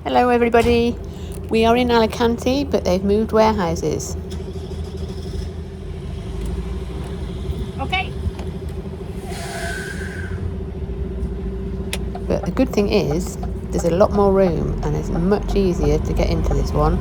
Hello everybody, we are in Alicante but they've moved warehouses. Okay. But the good thing is there's a lot more room and it's much easier to get into this one.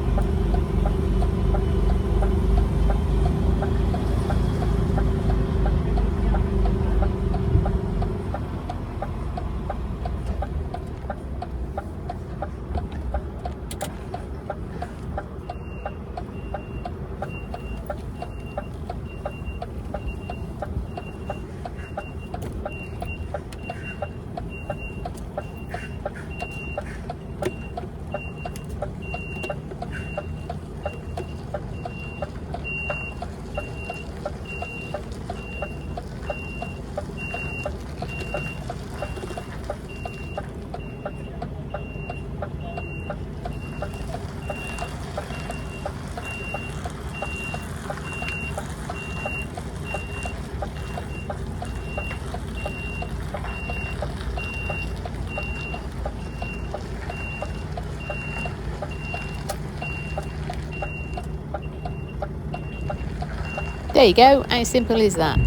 There you go, how simple is that?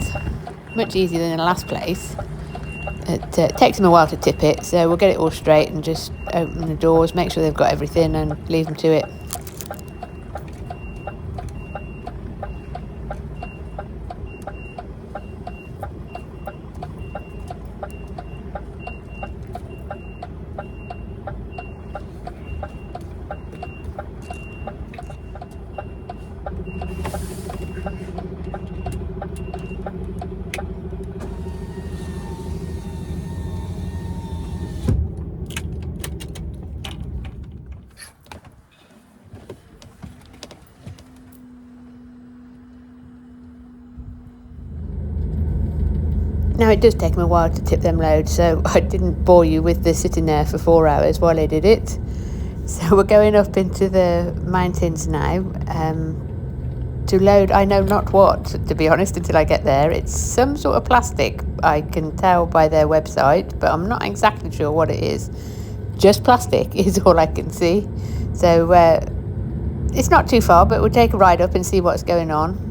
Much easier than the last place. It takes them a while to tip it, so we'll get it all straight and just open the doors, make sure they've got everything and leave them to it. Now it does take them a while to tip them loads, so I didn't bore you with the sitting there for 4 hours while I did it. So we're going up into the mountains now to load, I know not what, to be honest, until I get there. It's some sort of plastic, I can tell by their website, but I'm not exactly sure what it is. Just plastic is all I can see. So it's not too far, but we'll take a ride up and see what's going on.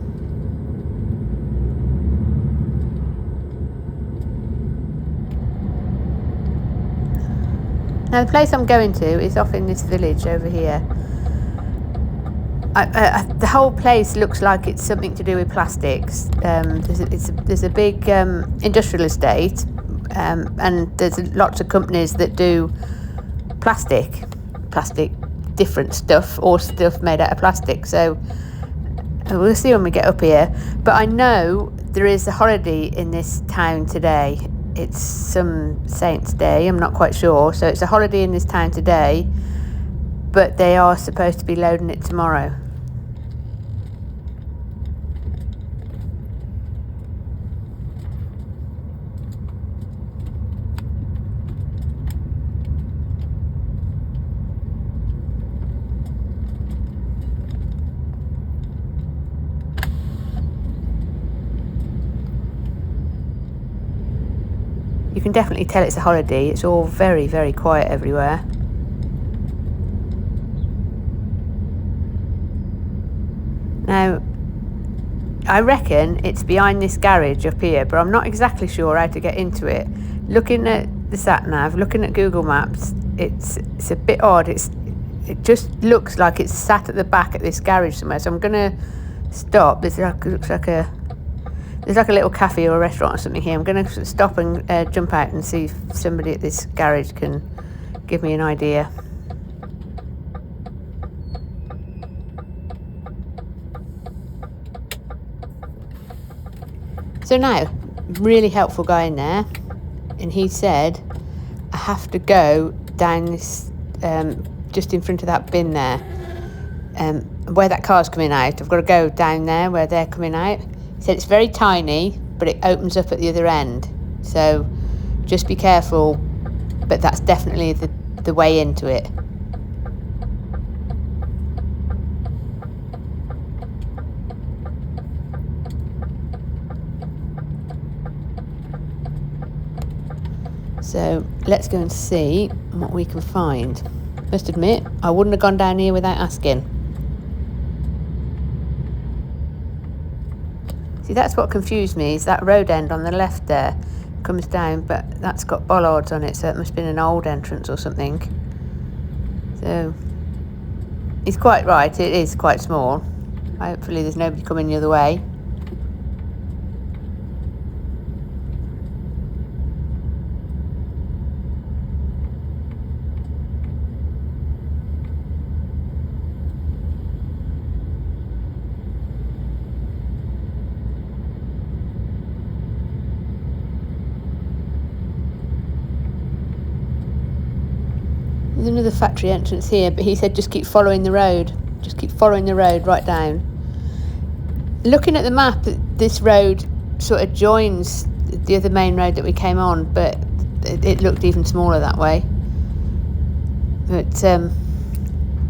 Now the place I'm going to is off in this village over here. The whole place looks like it's something to do with plastics. There's a big industrial estate, and there's lots of companies that do plastic, different stuff, or stuff made out of plastic. So we'll see when we get up here. But I know there is a holiday in this town today. It's some Saint's Day, I'm not quite sure. So it's a holiday in this town today, but they are supposed to be loading it tomorrow. You can definitely tell it's a holiday. It's all very, very quiet everywhere. Now, I reckon it's behind this garage up here, but I'm not exactly sure how to get into it. Looking at the sat-nav, looking at Google Maps, it's a bit odd. It just looks like it's sat at the back at this garage somewhere. So I'm going to stop. Looks like there's like a little cafe or a restaurant or something here. I'm going to stop and jump out and see if somebody at this garage can give me an idea. So now, really helpful guy in there, and he said I have to go down this, just in front of that bin there, where that car's coming out. I've got to go down there where they're coming out. He said it's very tiny, but it opens up at the other end. So just be careful, but that's definitely the way into it. So let's go and see what we can find. Must admit, I wouldn't have gone down here without asking. See, that's what confused me, is that road end on the left there comes down, but that's got bollards on it, so it must have been an old entrance or something. So he's quite right, it is quite small. Hopefully there's nobody coming the other way. There's another factory entrance here, but he said just keep following the road. Just keep following the road right down. Looking at the map, this road sort of joins the other main road that we came on, but it looked even smaller that way. But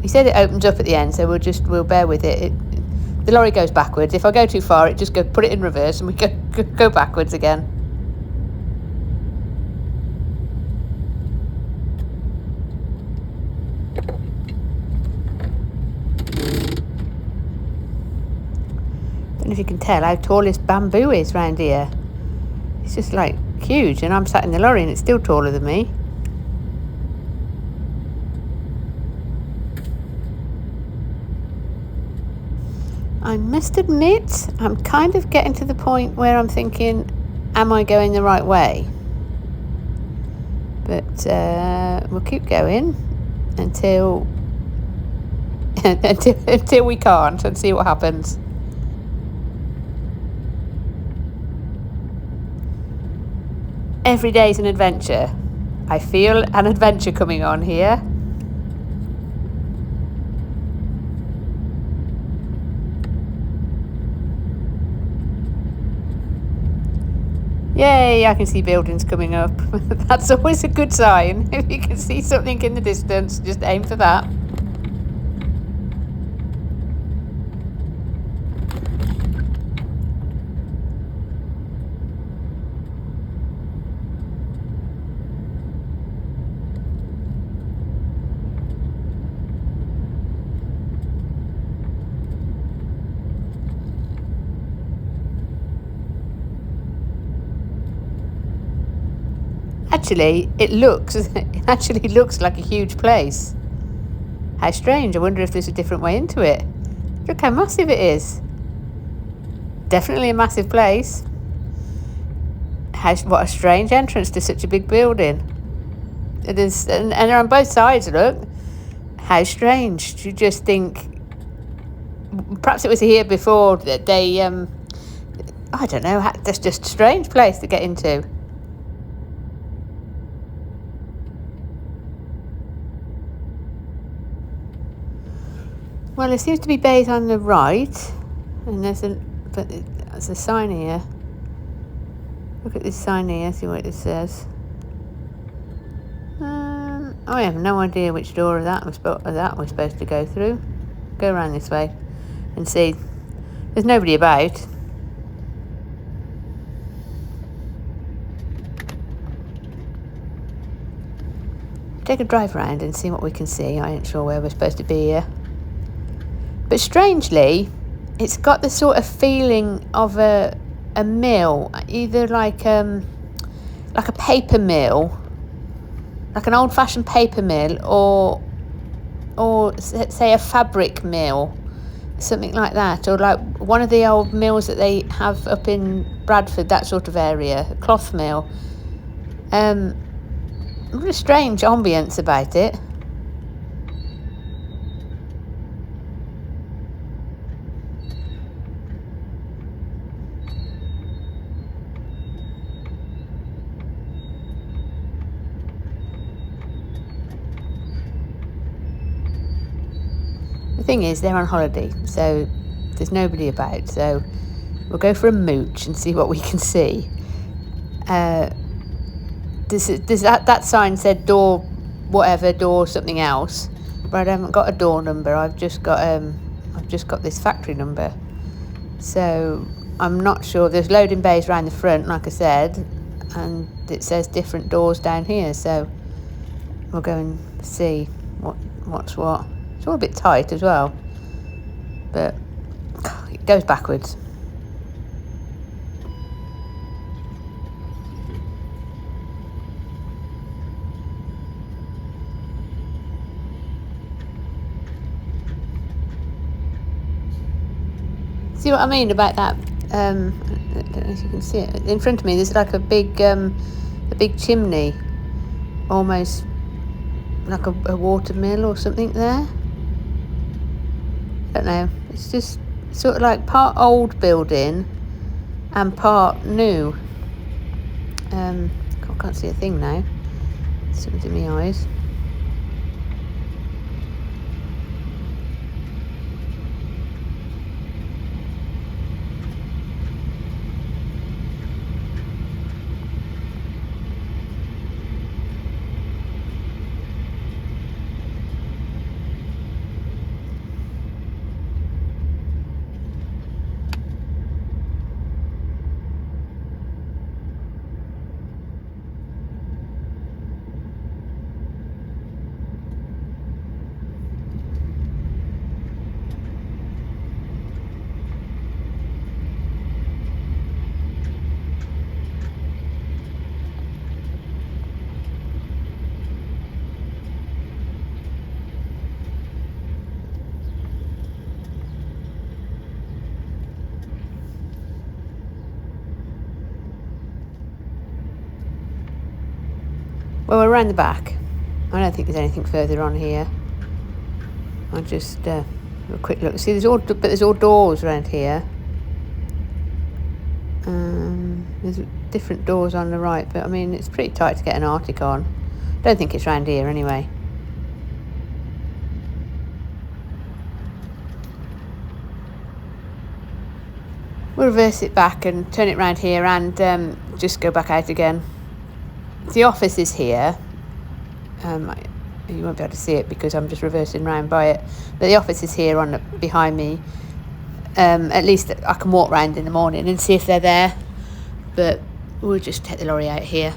he said it opens up at the end, so we'll bear with it. The lorry goes backwards. If I go too far, it just put it in reverse and we go backwards again. I don't know if you can tell how tall this bamboo is round here. It's just like huge, and I'm sat in the lorry and it's still taller than me. I must admit, I'm kind of getting to the point where I'm thinking, am I going the right way? But we'll keep going until until we can't, and see what happens. Every day's an adventure. I feel an adventure coming on here. Yay, I can see buildings coming up. That's always a good sign. If you can see something in the distance, just aim for that. Actually, it actually looks like a huge place. How strange. I wonder if there's a different way into it. Look how massive it is. Definitely a massive place. What a strange entrance to such a big building. It is, and they're on both sides, look. How strange. You just think, perhaps it was here before that they, I don't know, that's just a strange place to get into. Well, there seems to be bays on the right, and there's a sign here. Look at this sign here, see what it says. I have no idea which door of that we're supposed to go through. Go around this way and see. There's nobody about. Take a drive around and see what we can see. I ain't sure where we're supposed to be here. But strangely, it's got the sort of feeling of a mill, either like a paper mill, like an old-fashioned paper mill, or say a fabric mill, something like that, or like one of the old mills that they have up in Bradford, that sort of area, a cloth mill. What a strange ambience about it. The thing is, they're on holiday, so there's nobody about, so we'll go for a mooch and see what we can see. That sign said door whatever, door something else, but I haven't got a door number. I've just got this factory number, so I'm not sure. There's loading bays around the front, like I said, and it says different doors down here, so we'll go and see what's what. It's all a bit tight as well, but it goes backwards. See what I mean about that? I don't know if you can see it in front of me. There's like a big chimney, almost like a water mill or something there. I don't know. It's just sort of like part old building and part new. I can't see a thing now. Something's in my eyes. Well, we're around the back. I don't think there's anything further on here. I'll just have a quick look. See, there's all doors around here. There's different doors on the right, but I mean, it's pretty tight to get an Arctic on. Don't think it's round here anyway. We'll reverse it back and turn it round here and just go back out again. The office is here. You won't be able to see it because I'm just reversing round by it. But the office is here behind me. At least I can walk round in the morning and see if they're there. But we'll just take the lorry out here.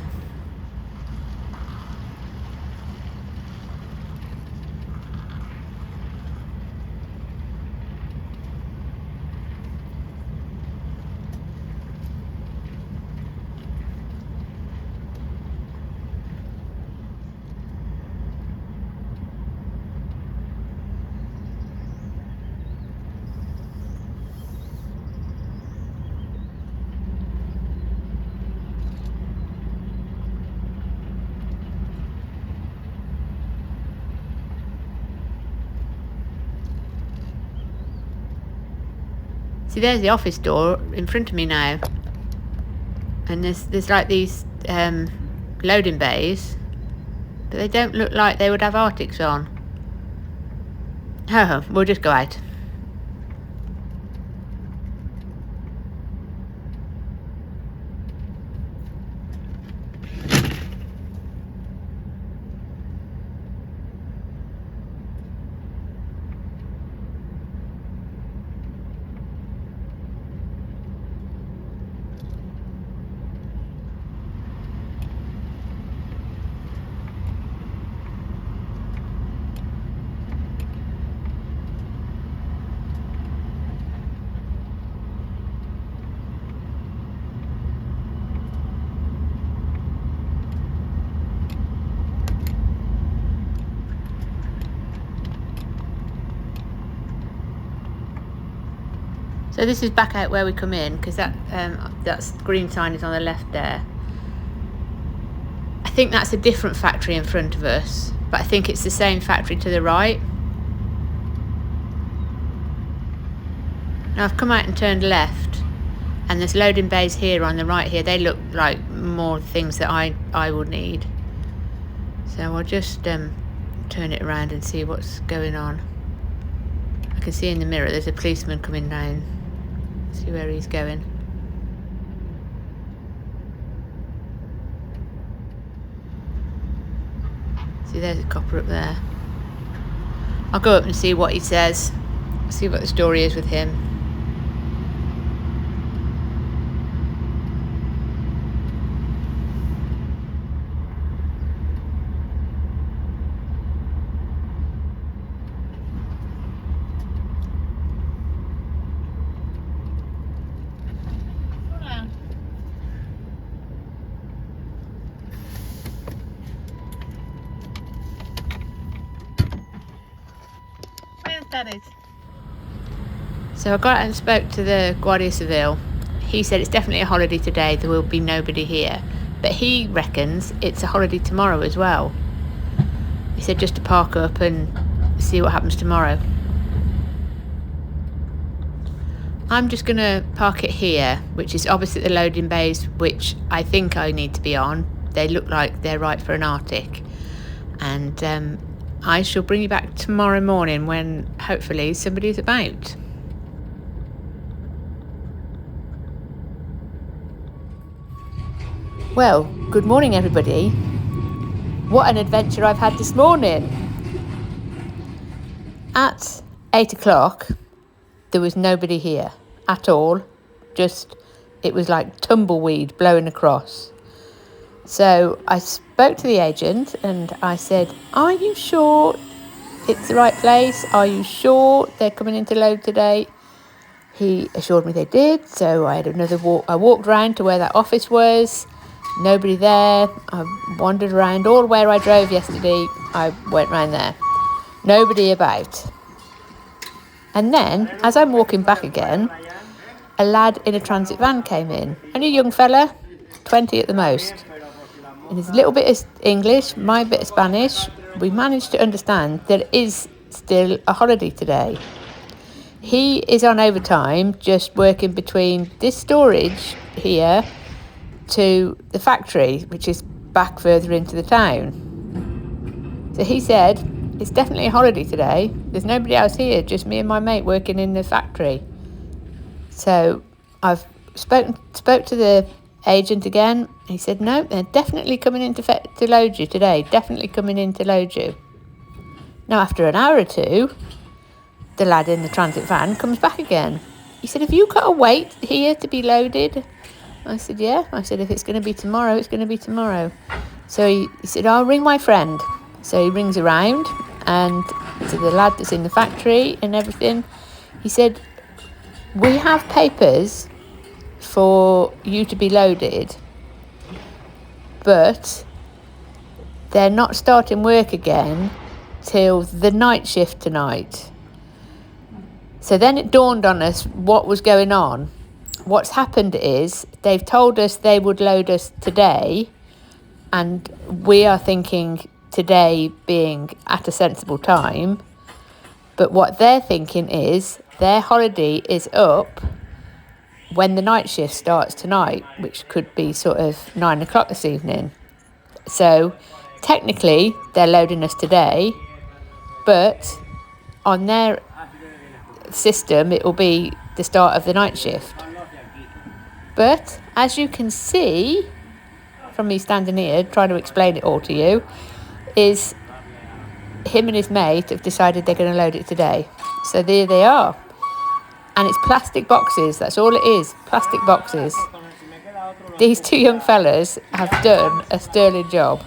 See, there's the office door in front of me now. And there's like these loading bays, but they don't look like they would have Arctics on. Oh, we'll just go out. So this is back out where we come in, because that's green sign is on the left there. I think that's a different factory in front of us, but I think it's the same factory to the right. Now I've come out and turned left, and there's loading bays here on the right here. They look like more things that I would need. So I'll just turn it around and see what's going on. I can see in the mirror there's a policeman coming down. See where he's going. See, there's a copper up there. I'll go up and see what he says. See what the story is with him. at it. So I got out and spoke to the Guardia Civil. He said it's definitely a holiday today, there will be nobody here. But he reckons it's a holiday tomorrow as well. He said just to park up and see what happens tomorrow. I'm just going to park it here, which is opposite the loading bays, which I think I need to be on. They look like they're right for an Arctic. And I shall bring you back tomorrow morning when hopefully somebody's about. Well, good morning everybody. What an adventure I've had this morning. At 8 o'clock, there was nobody here at all. It was like tumbleweed blowing across. So I spoke to the agent and I said, are you sure it's the right place? Are you sure they're coming in to load today? He assured me they did. So I had another walk. I walked around to where that office was. Nobody there. I wandered around all where I drove yesterday. I went round there. Nobody about. And then, as I'm walking back again, a lad in a transit van came in. Only a young fella, 20 at the most. And his little bit of English, my bit of Spanish. We managed to understand that it is still a holiday today. He is on overtime, just working between this storage here to the factory, which is back further into the town. So he said, it's definitely a holiday today. There's nobody else here, just me and my mate working in the factory. So I've spoke to the agent again. He said, no, they're definitely coming in to load you today. Definitely coming in to load you. Now, after an hour or two, the lad in the transit van comes back again. He said, have you got to wait here to be loaded? I said, yeah. I said, if it's going to be tomorrow, it's going to be tomorrow. So he said, I'll ring my friend. So he rings around and to the lad that's in the factory and everything. He said, we have papers for you to be loaded, but they're not starting work again till the night shift tonight. So then it dawned on us what was going on. What's happened is they've told us they would load us today, and we are thinking today being at a sensible time. But what they're thinking is their holiday is up when the night shift starts tonight, which could be sort of 9 o'clock this evening. So technically they're loading us today, but on their system it will be the start of the night shift. But as you can see from me standing here trying to explain it all to you, is him and his mate have decided they're going to load it today. So there they are. And it's plastic boxes, that's all it is, plastic boxes. These two young fellas have done a sterling job.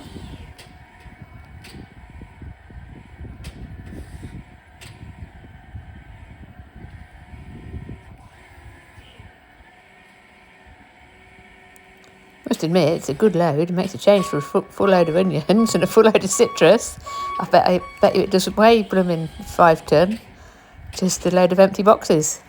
Must admit, it's a good load. It makes a change for a full load of onions and a full load of citrus. I bet you it doesn't weigh blooming 5 ton. Just a load of empty boxes.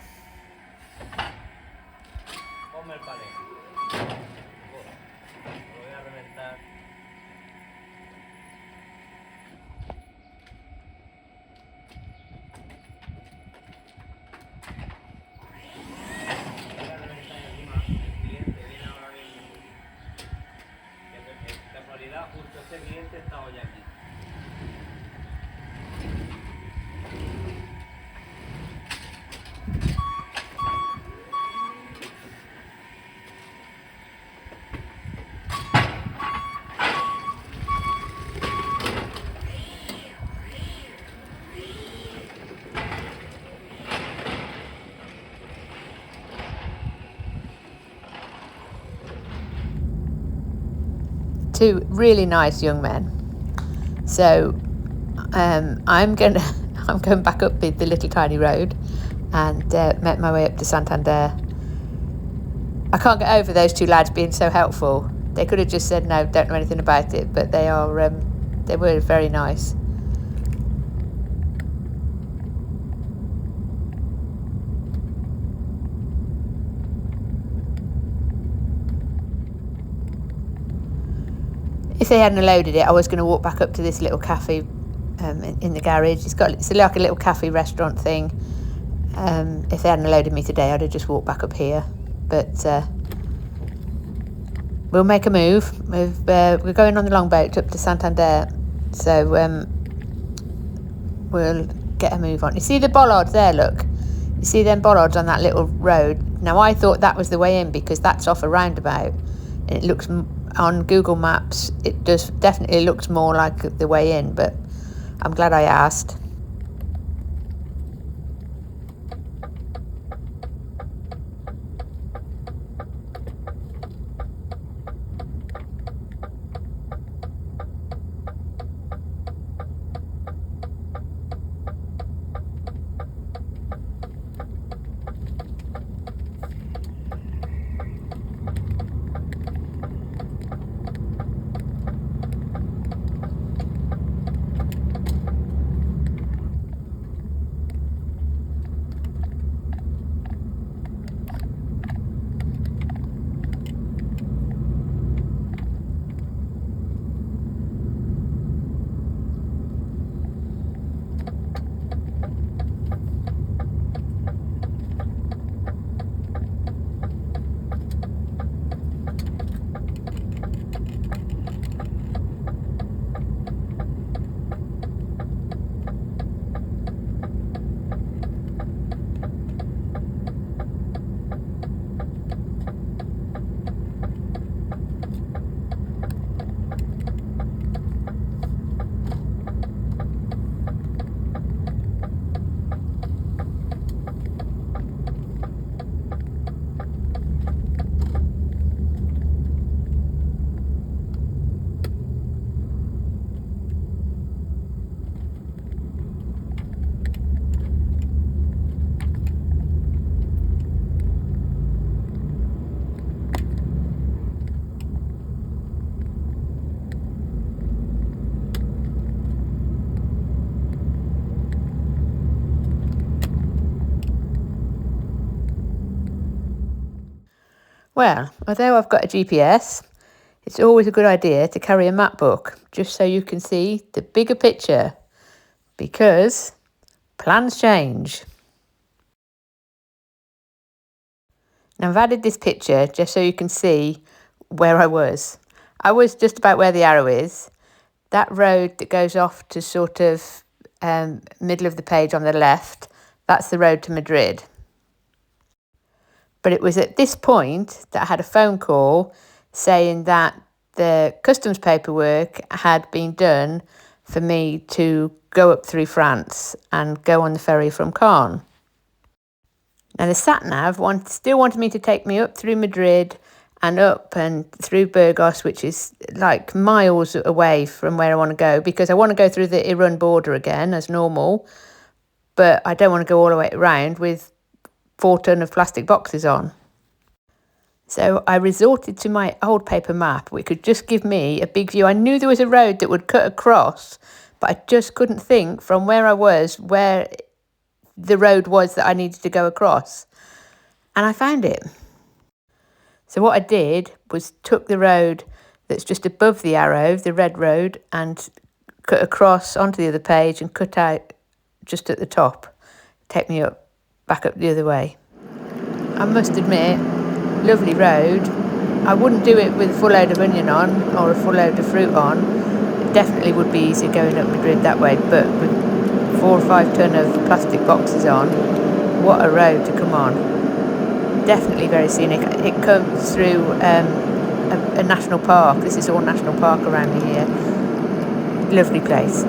Two really nice young men. So I'm going back up the little tiny road and make my way up to Santander. I can't get over those two lads being so helpful. They could have just said no, don't know anything about it, but they were very nice. they hadn't loaded it, I was going to walk back up to this little cafe in the garage. It's like a little cafe restaurant thing. If they hadn't loaded me today, I'd have just walked back up here. But we'll make a move. We're going on the longboat up to Santander, so we'll get a move on. You see the bollards there, look? You see them bollards on that little road? Now, I thought that was the way in because that's off a roundabout. And it looks, on Google Maps, it definitely looks more like the way in, but I'm glad I asked. Well, although I've got a GPS, it's always a good idea to carry a map book, just so you can see the bigger picture, because plans change. Now, I've added this picture just so you can see where I was. I was just about where the arrow is. That road that goes off to sort of middle of the page on the left, that's the road to Madrid. But it was at this point that I had a phone call saying that the customs paperwork had been done for me to go up through France and go on the ferry from Caen. Now, the sat-nav still wanted me to take me up through Madrid and up and through Burgos, which is like miles away from where I want to go, because I want to go through the Iran border again as normal, but I don't want to go all the way around with 4 ton of plastic boxes on. So I resorted to my old paper map, which could just give me a big view. I knew there was a road that would cut across, but I just couldn't think from where I was where the road was that I needed to go across. And I found it. So what I did was took the road that's just above the arrow, the red road, and cut across onto the other page and cut out just at the top, take me back up the other way. I must admit, lovely road. I wouldn't do it with a full load of onion on or a full load of fruit on. It definitely would be easier going up Madrid that way, but with 4 or 5 ton of plastic boxes on, what a road to come on. Definitely very scenic. It comes through a national park. This is all national park around me here. Lovely place.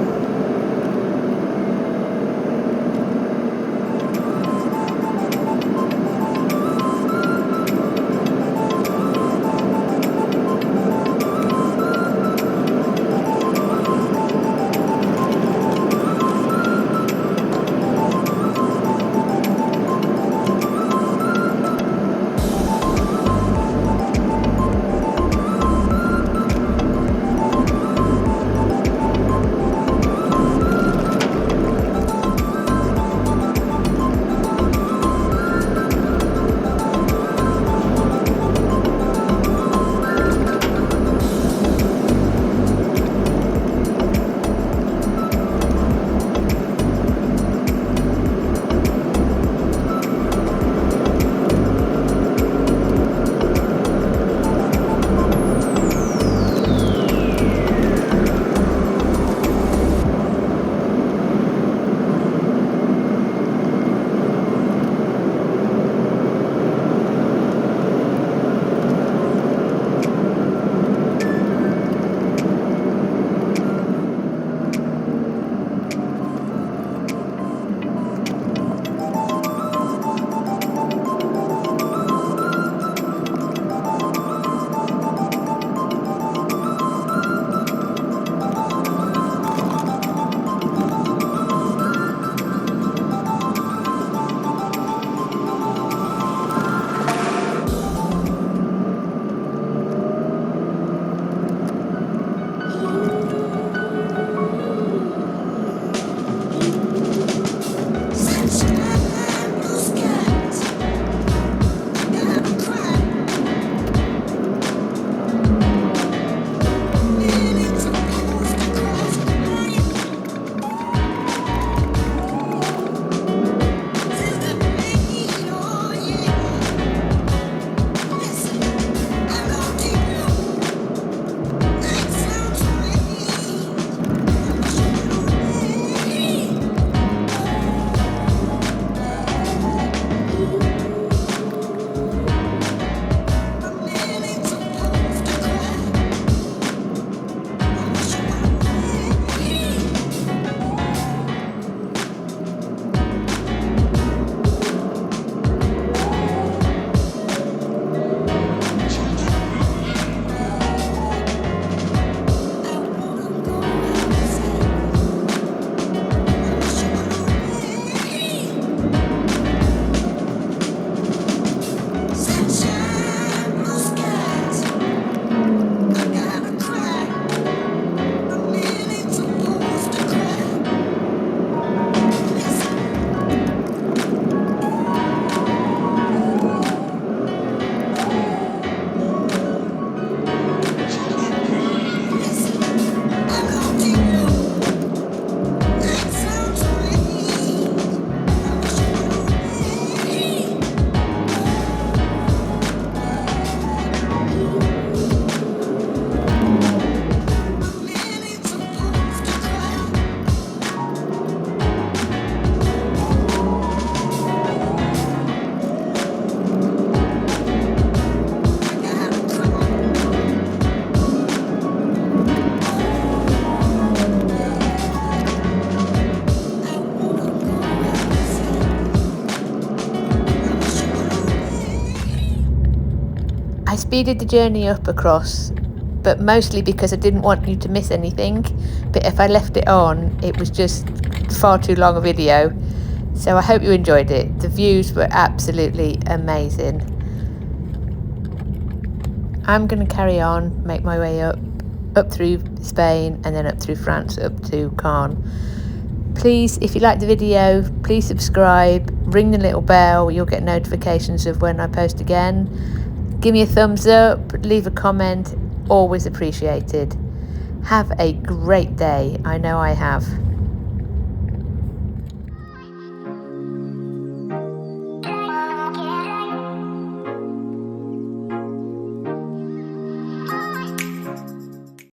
speeded the journey up across, but mostly because I didn't want you to miss anything. But if I left it on, it was just far too long a video. So I hope you enjoyed it. The views were absolutely amazing. I'm going to carry on, make my way up through Spain and then up through France, up to Caen. Please, if you like the video, please subscribe, ring the little bell, you'll get notifications of when I post again. Give me a thumbs up, leave a comment, always appreciated. Have a great day, I know I have.